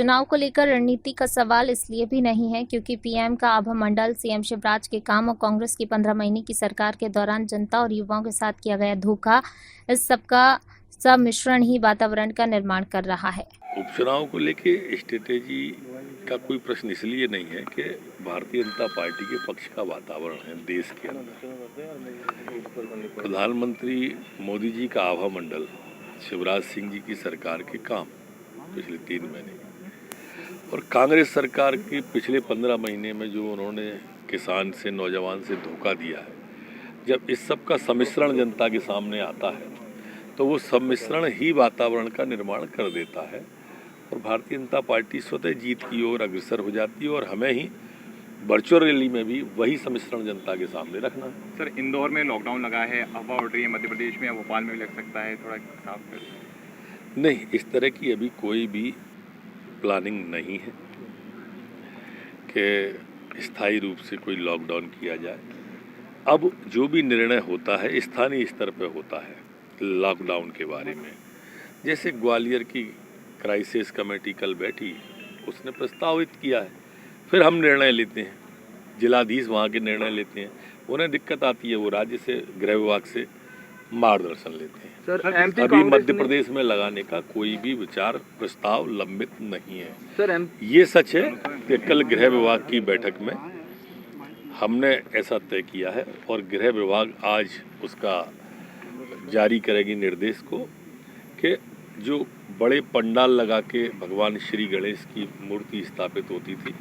चुनाव को लेकर रणनीति का सवाल इसलिए भी नहीं है क्योंकि पीएम का आभा मंडल, सीएम शिवराज के काम और कांग्रेस की 15 महीने की सरकार के दौरान जनता और युवाओं के साथ किया गया धोखा, इस सबका सम्मिश्रण ही वातावरण का निर्माण कर रहा है। उपचुनाव को लेके स्ट्रेटेजी का कोई प्रश्न इसलिए नहीं है कि भारतीय जनता पार्टी के पक्ष का वातावरण है देश के अंदर। प्रधानमंत्री मोदी जी का आभा मंडल, शिवराज सिंह जी की सरकार के काम पिछले 3 महीने और कांग्रेस सरकार के पिछले 15 महीने में जो उन्होंने किसान से, नौजवान से धोखा दिया है, जब इस सब का सम्मिश्रण जनता के सामने आता है तो वो सम्मिश्रण ही वातावरण का निर्माण कर देता है और भारतीय जनता पार्टी स्वतः जीत की ओर अग्रसर हो जाती है और हमें ही वर्चुअल रैली में भी वही सम्मिश्रण जनता के सामने रखना है। सर, इंदौर में लॉकडाउन लगा है, अफवाह उड़ रही है मध्य प्रदेश में, भोपाल में भी लग सकता है, थोड़ा साफ कर। नहीं, इस तरह की अभी कोई भी प्लानिंग नहीं है कि स्थायी रूप से कोई लॉकडाउन किया जाए। अब जो भी निर्णय होता है स्थानीय स्तर पर होता है लॉकडाउन के बारे में। जैसे ग्वालियर की क्राइसिस कमेटी कल बैठी, उसने प्रस्तावित किया है, फिर हम निर्णय लेते हैं, जिलाधीश वहाँ के निर्णय लेते हैं। उन्हें दिक्कत आती है, वो राज्य से, गृह विभाग से मार्गदर्शन लेते हैं। सर, अभी मध्य प्रदेश में लगाने का कोई भी विचार प्रस्ताव लंबित नहीं है। सर, ये सच है कि कल गृह विभाग की बैठक में हमने ऐसा तय किया है और गृह विभाग आज उसका जारी करेगी निर्देश को कि जो बड़े पंडाल लगा के भगवान श्री गणेश की मूर्ति स्थापित होती थी,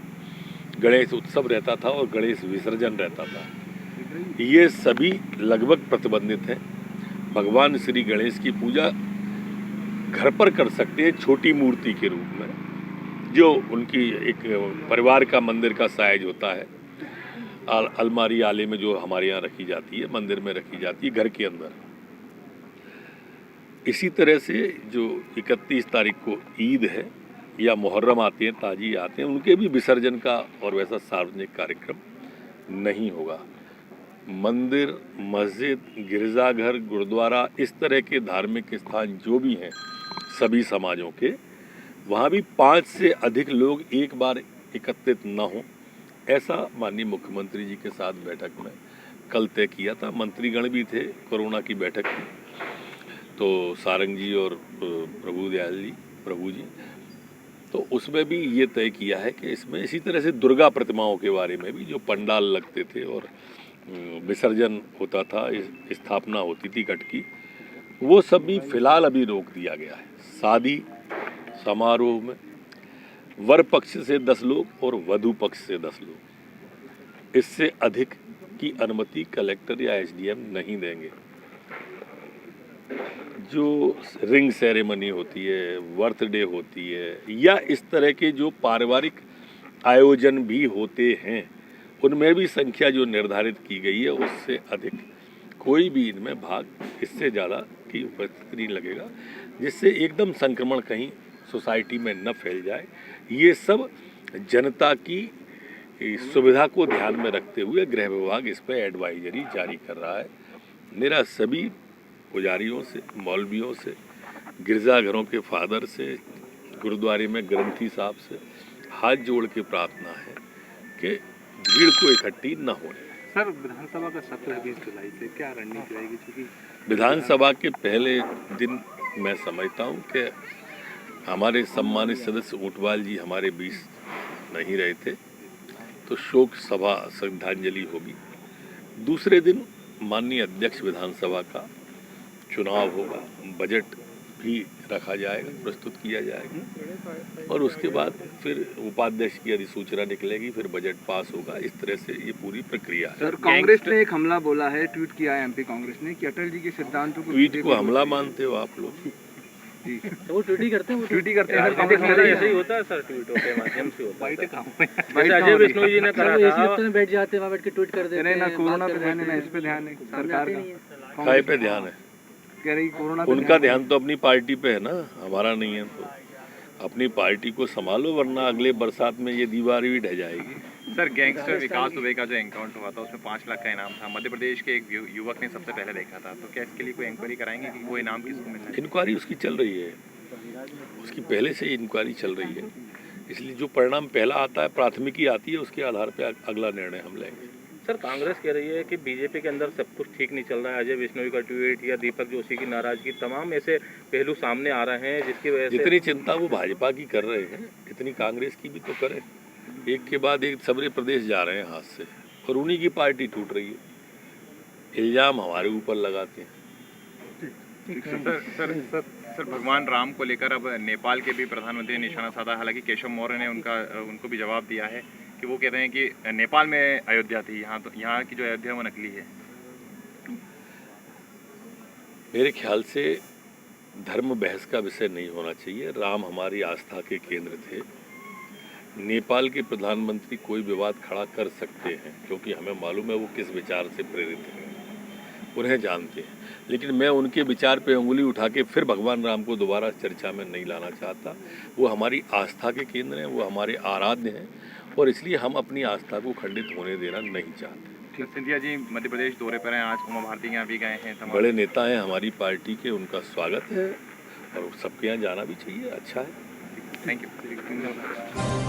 गणेश उत्सव रहता था और गणेश विसर्जन रहता था, ये सभी लगभग प्रतिबंधित हैं। भगवान श्री गणेश की पूजा घर पर कर सकते हैं छोटी मूर्ति के रूप में, जो उनकी एक परिवार का मंदिर का साइज होता है, अलमारी आले में जो हमारे यहाँ रखी जाती है, मंदिर में रखी जाती है घर के अंदर। इसी तरह से जो 31 तारीख को ईद है या मुहर्रम आते हैं, ताजी आते हैं, उनके भी विसर्जन का और वैसा सार्वजनिक कार्यक्रम नहीं होगा। मंदिर, मस्जिद, गिरजाघर, गुरुद्वारा, इस तरह के धार्मिक स्थान जो भी हैं सभी समाजों के, वहाँ भी 5 से अधिक लोग एक बार एकत्रित न हों, ऐसा माननीय मुख्यमंत्री जी के साथ बैठक में कल तय किया था। मंत्रीगण भी थे कोरोना की बैठक में, तो सारंग जी और प्रभु जी, तो उसमें भी ये तय किया है कि इसमें इसी तरह से दुर्गा प्रतिमाओं के बारे में भी, जो पंडाल लगते थे और विसर्जन होता था, स्थापना होती थी घट की, वो सब भी फिलहाल अभी रोक दिया गया है। शादी समारोह में वर पक्ष से 10 लोग और वधु पक्ष से 10 लोग, इससे अधिक की अनुमति कलेक्टर या एसडीएम नहीं देंगे। जो रिंग सेरेमनी होती है, बर्थडे होती है, या इस तरह के जो पारिवारिक आयोजन भी होते हैं, उनमें भी संख्या जो निर्धारित की गई है उससे अधिक कोई भी इनमें भाग, इससे ज़्यादा की उपस्थिति नहीं लगेगा, जिससे एकदम संक्रमण कहीं सोसाइटी में न फैल जाए। ये सब जनता की सुविधा को ध्यान में रखते हुए गृह विभाग इस पर एडवाइजरी जारी कर रहा है। मेरा सभी पुजारियों से, मौलवियों से, गिरजाघरों के फादर से, गुरुद्वारे में ग्रंथी साहब से हाथ जोड़ के प्रार्थना है कि भीड़ को इकट्ठी न होने। सर, विधानसभा का सत्र 20 जुलाई से क्या रणनीति रहेगी? क्योंकि विधानसभा के पहले दिन मैं समझता हूँ कि हमारे सम्मानित सदस्य ऊंटवाल जी हमारे बीच नहीं रहे थे, तो शोक सभा श्रद्धांजलि होगी। दूसरे दिन माननीय अध्यक्ष विधानसभा का चुनाव होगा, बजट भी रखा जाएगा, प्रस्तुत किया जाएगा और उसके बाद फिर उपाध्यक्ष की अधिसूचना निकलेगी, फिर बजट पास होगा। इस तरह से ये पूरी प्रक्रिया है। सर, कांग्रेस ने एक हमला बोला है, ट्वीट किया है एमपी कांग्रेस ने कि अटल जी के सिद्धांतों को, ट्वीट को हमला मानते हो आप लोग? तो वो ट्वीट ही करते हैं, सर, कांग्रेस में ऐसे ही होता है सर, ट्वीटों के माध्यम से होता है। अजय बिश्नोई जी ने कहा था, एसी में बैठ जाते हैं, वहां बैठ के ट्वीट कर देते हैं। ना कोरोना पे ध्यान है, ना इस पे ध्यान है सरकार का। काय पे ध्यान है? कह रही कोरोना, उनका ध्यान तो अपनी पार्टी पे है ना, हमारा नहीं है। तो अपनी पार्टी को संभालो, वरना अगले बरसात में ये दीवार भी ढह जाएगी। सर, गैंगस्टर विकास दुबे का जो एनकाउंटर हुआ था उसमें 5 लाख का इनाम था, मध्य प्रदेश के एक युवक ने सबसे पहले देखा था, तो क्या इसके लिए कोई इंक्वायरी कराएंगे कि वो इनाम किसको मिलना है? इंक्वायरी उसकी चल रही है, उसकी पहले से इंक्वायरी चल रही है। इसलिए जो परिणाम पहला आता है, प्राथमिकी आती है, उसके आधार पर अगला निर्णय हम लेंगे। सर, कांग्रेस कह रही है कि बीजेपी के अंदर सब कुछ ठीक नहीं चल रहा है। अजय बिश्नोई का ट्वीट या दीपक जोशी की नाराजगी, तमाम ऐसे पहलू सामने आ रहे हैं जिसकी वजह से जितनी चिंता वो भाजपा की कर रहे हैं, इतनी कांग्रेस की भी तो करें। एक के बाद एक सबरे प्रदेश जा रहे हैं हाथ से, और उन्हीं की पार्टी टूट रही है। इल्जाम हमारे ऊपर लगाते हैं। सर, भगवान राम को लेकर अब नेपाल के भी प्रधानमंत्री ने निशाना साधा। हालांकि केशव मौर्य ने उनको भी जवाब दिया है कि वो कहते हैं कि नेपाल में अयोध्या थी, यहाँ की जो अयोध्या वो नकली है। मेरे ख्याल से धर्म बहस का विषय नहीं होना चाहिए। राम हमारी आस्था के केंद्र थे। नेपाल के प्रधानमंत्री कोई विवाद खड़ा कर सकते हैं, क्योंकि हमें मालूम है वो किस विचार से प्रेरित हैं, उन्हें जानते हैं। लेकिन मैं उनके विचार पे उंगली उठा के फिर भगवान राम को दोबारा चर्चा में नहीं लाना चाहता। वो हमारी आस्था के केंद्र हैं, वो हमारे आराध्य हैं, और इसलिए हम अपनी आस्था को खंडित होने देना नहीं चाहते। सिंधिया जी मध्य प्रदेश दौरे पर हैं, आज उमा भारती के यहाँ भी गए हैं। बड़े नेता हैं हमारी पार्टी के, उनका स्वागत है, और सबके यहाँ जाना भी चाहिए, अच्छा है। Thank you.